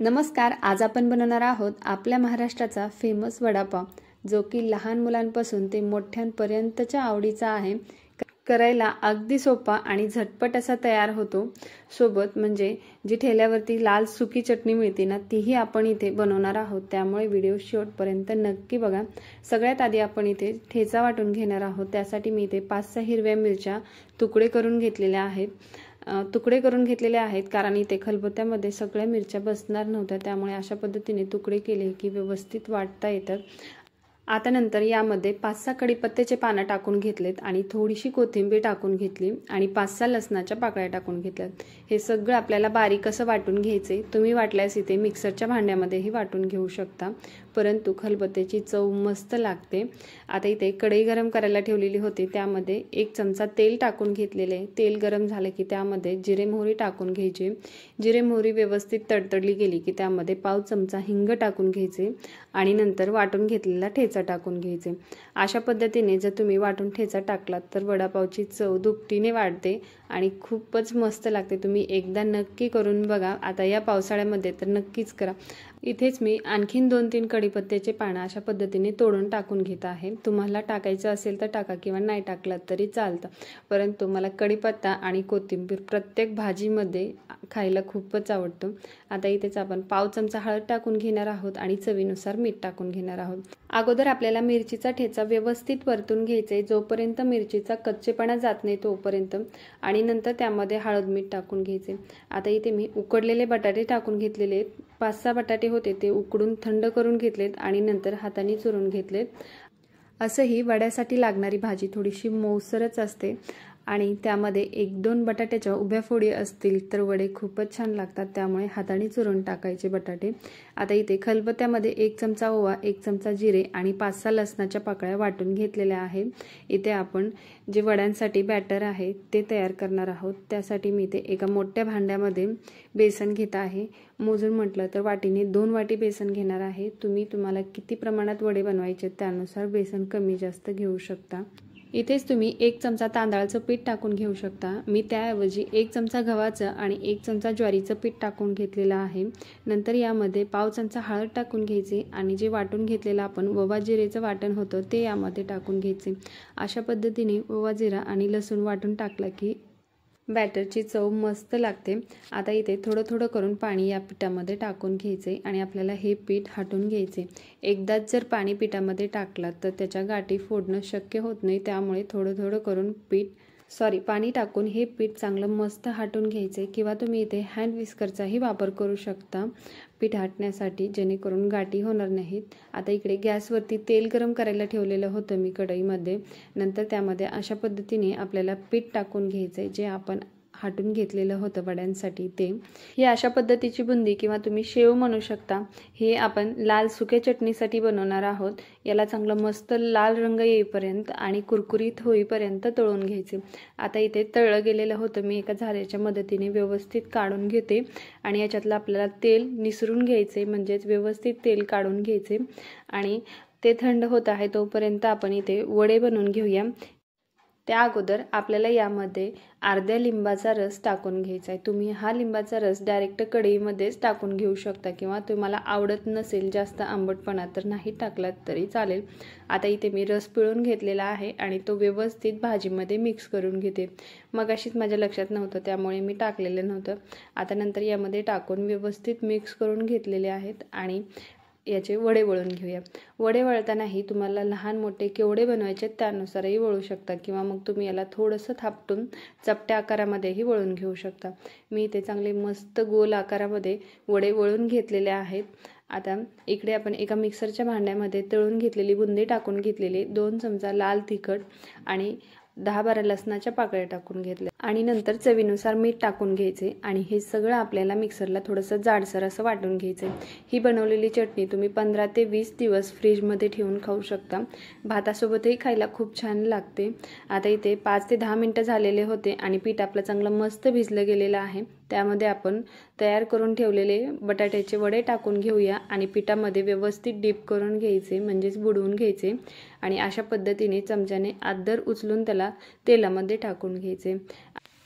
नमस्कार. आज आपण बनवणार आहोत आपल्या महाराष्ट्राचा फेमस वडापाव, जो की लहान मुलांपासून ते मोठ्यांपर्यंतच्या आवडीचा आहे. करायला अगदी सोपा आणि झटपट असा तयार होतो. सोबत म्हणजे जी ठेल्यावरती लाल सुकी चटणी मिळते ना, तीही आपण इथे बनवणार आहोत. त्यामुळे व्हिडिओ शेवटपर्यंत नक्की बघा. सगळ्यात आधी आपण इथे ठेचा वाटून घेणार आहोत. त्यासाठी मी इथे 5-6 हिरव्या मिरच्या तुकडे करून घेतलेल्या आहेत. कारण इथे खलबत्त्यामध्ये सगळ्या मिरच्या बसणार नव्हत्या, त्यामुळे अशा पद्धतीने तुकडे केले की व्यवस्थित वाटता येतात. आता नंतर यामध्ये 5-6 कढीपत्त्याचे पानं टाकून घेतलेत आणि थोडीशी कोथिंबीर टाकून घेतली आणि 5-6 लसणाच्या पाकळ्या टाकून घेतल्यात. हे सगळं आपल्याला बारीक असं वाटून घ्यायचे. तुम्ही वाटल्यास इथे मिक्सरच्या भांड्यामध्येही वाटून घेऊ शकता, परंतु खलबत्त्याची चव मस्त लागते. आता इथे कढई गरम करायला ठेवलेली होती. त्यामध्ये 1 चमचा तेल टाकून घेतलेले. तेल गरम झाले की त्यामध्ये जिरे मोहरी टाकून घ्यायचे. जिरे मोहरी व्यवस्थित तडतडली गेली की त्यामध्ये 1/2 चमचा हिंग टाकून घ्यायचे आणि नंतर वाटून घेतलेला ठेचा टाकून घ्यायचे. अशा पद्धतीने जर तुम्ही वाटून ठेचा टाकलात तर वडापावची चव दुपटीने वाढते आणि खूपच मस्त लागते. तुम्ही एकदा नक्की करून बघा. आता या पावसाळ्यामध्ये तर नक्कीच करा. इथेच मी आणखीन 2-3 कढीपत्त्याचे पानं अशा पद्धतीने तोडून टाकून घेत आहे. तुम्हाला टाकायचं असेल तर टाका किंवा नाही टाकलात तरी चालतं, परंतु मला कढीपत्ता आणि कोथिंबीर प्रत्येक भाजीमध्ये खायला खूपच आवडतं. आता इथेच आपण 1/2 चमचा हळद टाकून घेणार आहोत आणि चवीनुसार मीठ टाकून घेणार आहोत. अगोदर आपल्याला मिरचीचा ठेचा व्यवस्थित परतून घ्यायचा आहे, जोपर्यंत मिरचीचा कच्चेपणा जात नाही तोपर्यंत, आणि नंतर त्यामध्ये हळद मीठ टाकून घ्यायचे. आता इथे मी उकडलेले बटाटे टाकून घेतलेले आहेत. 5-6 बटाटे होते ते उकडून थंड करून घेतलेत आणि नंतर हाताने चुरून घेतलेत. असंही वड्यासाठी लागणारी भाजी थोडीशी मऊसरच असते आणि त्यामध्ये 1-2 बटाट्याच्या उभ्या फोडी असतील तर वडे खूपच छान लागतात. त्यामुळे हाताने चुरून टाकायचे बटाटे. आता इथे खलबत्त्यामध्ये 1 चमचा ओवा, 1 चमचा जिरे आणि 5-6 लसणाच्या पाकळ्या वाटून घेतलेल्या आहेत. इथे आपण जे वड्यांसाठी बॅटर आहे ते तयार करणार आहोत. त्यासाठी मी इथे एका मोठ्या भांड्यामध्ये बेसन घेत आहे. मोजून म्हटलं तर वाटीने 2 वाटी बेसन घेणार आहे. तुम्हाला किती प्रमाणात वडे बनवायचे त्यानुसार बेसन कमी जास्त घेऊ शकता. इथेच तुम्ही 1 चमचा तांदळाचं पीठ टाकून घेऊ शकता. मी त्याऐवजी 1 चमचा गव्हाचं आणि 1 चमचा ज्वारीचं पीठ टाकून घेतलेलं आहे. नंतर यामध्ये 1/2 चमचा हळद टाकून घ्यायचे आणि जे वाटून घेतलेलं आपण ओवा जिरेचं वाटण होतं ते यामध्ये टाकून घ्यायचे. अशा पद्धतीने ओवा जिरा आणि लसूण वाटून टाकला की बॅटरची चव मस्त लागते. आता इथे थोडं थोडं करून पाणी या पिठामध्ये टाकून घ्यायचे आणि आपल्याला हे पीठ हाटून घ्यायचे. एकदाच जर पाणी पिठामध्ये टाकलात तर त्याच्या गाठी फोडणं शक्य होत नाही. त्यामुळे थोडं थोडं करून पाणी टाकून हे पीठ चांगलं मस्त हाटून घ्यायचे, किंवा तुम्ही इथे हँड विस्करचाही वापर करू शकता पीठ हाटण्यासाठी, जेणेकरून गाठी होणार नाहीत. आता इकडे गॅसवरती तेल गरम करायला ठेवलेलं होतं मी कढईमध्ये. नंतर त्यामध्ये अशा पद्धतीने आपल्याला पीठ टाकून घ्यायचं जे आपण हाटून घेतलेलं होतं वड्यांसाठी ते. ही अशा पद्धतीची बुंदी किंवा तुम्ही शेव म्हणू शकता. हे आपण लाल सुक्या चटणीसाठी बनवणार आहोत. याला चांगलं मस्त लाल रंग येईपर्यंत आणि कुरकुरीत होईपर्यंत तळून घ्यायचे. आता इथे तळलं गेलेलं होतं मी एका झाऱ्याच्या मदतीने व्यवस्थित काढून घेते आणि याच्यातलं आपल्याला तेल निसरून घ्यायचे, म्हणजेच व्यवस्थित तेल काढून घ्यायचे आणि ते थंड होत आहे तोपर्यंत आपण इथे वडे बनवून घेऊया. त्या अगोदर आपल्याला यामध्ये अर्ध्या लिंबाचा रस टाकून घ्यायचा आहे. तुम्ही हा लिंबाचा रस डायरेक्ट कढईमध्येच टाकून घेऊ शकता, किंवा तुम्हाला आवडत नसेल जास्त आंबटपणा तर नाही टाकलात तरी चालेल. आता इथे मी रस पिळून घेतलेला आहे आणि तो व्यवस्थित भाजीमध्ये मिक्स करून घेते. मगाशीच माझ्या लक्षात नव्हतं त्यामुळे मी टाकलेलं नव्हतं. आता नंतर यामध्ये टाकून व्यवस्थित मिक्स करून घेतलेले आहेत आणि याचे वडे वळून घेऊया. वडे वळतानाही तुम्हाला लहान मोठे केवढे बनवायचे त्यानुसारही वळू शकता, किंवा मग तुम्ही याला थोडंसं थापटून चपट्या आकारामध्येही वळून घेऊ शकता. मी इथे चांगले मस्त गोल आकारामध्ये वडे वळून घेतलेले आहेत. आता इकडे आपण एका मिक्सरच्या भांड्यामध्ये तळून घेतलेली बुंदी टाकून घेतलेली, 2 चमचा लाल तिखट आणि 10-12 लसणाच्या पाकळ्या टाकून घेतल्या आणि नंतर चवीनुसार मीठ टाकून घ्यायचे आणि हे सगळं आपल्याला मिक्सरला थोडंसं जाडसर असं वाटून घ्यायचं. ही बनवलेली चटणी तुम्ही 15 ते 20 दिवस फ्रीजमध्ये ठेवून खाऊ शकता. भातासोबतही खायला खूप छान लागते. आता इथे 5 ते 10 मिनटं झालेले होते आणि पीठ आपलं चांगलं मस्त भिजलं गेलेलं आहे. त्यामध्ये आपण तयार करून ठेवलेले बटाट्याचे वडे टाकून घेऊया आणि पिठामध्ये व्यवस्थित डीप करून घ्यायचे, म्हणजेच बुडवून घ्यायचे आणि अशा पद्धतीने चमच्याने आदर उचलून त्याला तेलामध्ये टाकून घ्यायचे.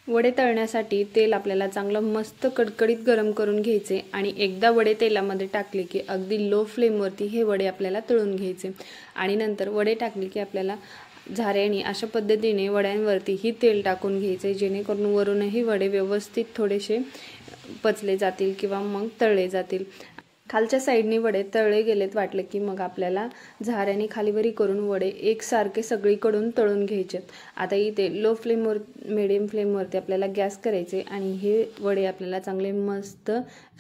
वडे तळण्यासाठी तेल आपल्याला चांगलं मस्त कडकडीत गरम करून घ्यायचे आणि एकदा वडे तेलामध्ये टाकले की अगदी लो फ्लेमवरती हे वडे आपल्याला तळून घ्यायचे आणि नंतर वडे टाकले की आपल्याला झाऱ्याने अशा पद्धतीने वड्यांवरती ही तेल टाकून घ्यायचे, जेणेकरून वरूनही वडे व्यवस्थित थोडेसे पचले जातील किंवा मग तळले जातील। खालच्या साईडने वडे तळले गेलेत वाटले की मग आपल्याला झाऱ्याने खालीवरी करून वडे एकसारखे सगळीकडून तळून घ्यायचे। आता इथे लो फ्लेमवर मिडियम फ्लेमवरती आपल्याला गॅस करायचे आणि हे वडे आपल्याला चांगले मस्त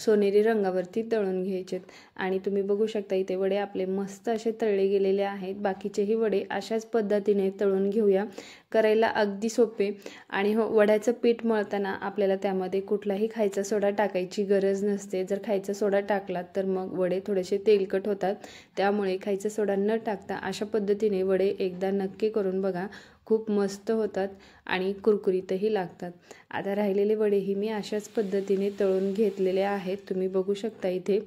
सोनेरी रंगावरती तळून घ्यायचे आणि तुम्ही बघू शकता इथे वडे आपले मस्त असे तळले गेलेले आहेत। बाकीचेही वडे अशाच पद्धतीने तळून घेऊया। करायला अगदी सोपे आणि हो, वड्याचं पीठ मळताना आपल्याला त्यामध्ये कुठलाही खायचा सोडा टाकायची गरज नसते। जर खायचा सोडा टाकला तर मग वडे थोडेसे तेलकट होतात, त्यामुळे खायचा सोडा न टाकता अशा पद्धतीने वडे एकदा नक्की करून बघा, खूप मस्त होतात आणि कुरकुरीतही लागतात। आता राहिलेले वडेही मी अशाच पद्धतीने तळून घेतलेले आहेत, तुम्ही बघू शकता इथे।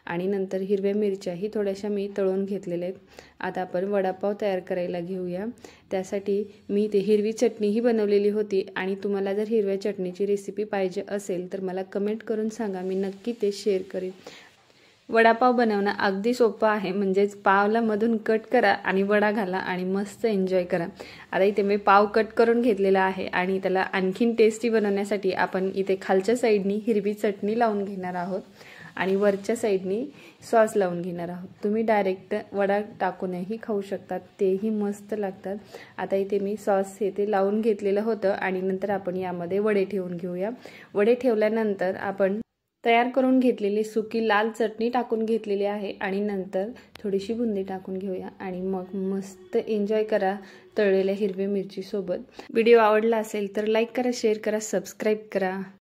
आणि नंतर हिरव्या मिरच्याही थोड्याशा मी तळून घेतलेल्या आहेत। आता आपण वडापाव तयार करायला घेऊया। त्यासाठी मी इथे हिरवी चटणीही बनवलेली होती आणि तुम्हाला जर हिरव्या चटणीची रेसिपी पाहिजे असेल तर मला कमेंट करून सांगा, मी नक्की ते शेअर करेन। वडापाव बनवणं अगदी सोपं आहे, म्हणजेच पावला मधून कट करा आणि वडा घाला आणि मस्त एन्जॉय करा। आता इथे मी पाव कट करून घेतलेला आहे आणि त्याला आणखीन टेस्टी बनवण्यासाठी आपण इथे खालच्या साईडनी हिरवी चटणी लावून घेणार आहोत आणि वरच्या साईडनी सॉस लावून घेणार आहोत। तुम्ही डायरेक्ट वडा टाकूनही खाऊ शकतात, तेही मस्त लागतात। आता इथे मी सॉस ते लावून घेतलेलं होतं आणि नंतर आपण यामध्ये वडे ठेवून घेऊया। वडे ठेवल्यानंतर आपण तयार करून घेतलेली सुकी लाल चटणी टाकून घेतलेली आहे आणि नंतर थोडीशी बुंदी टाकून घेऊया आणि मग मस्त एन्जॉय करा तळलेल्या हिरव्या मिरची सोबत। व्हिडिओ आवडला असेल तर लाईक करा, शेअर करा, सबस्क्राईब करा।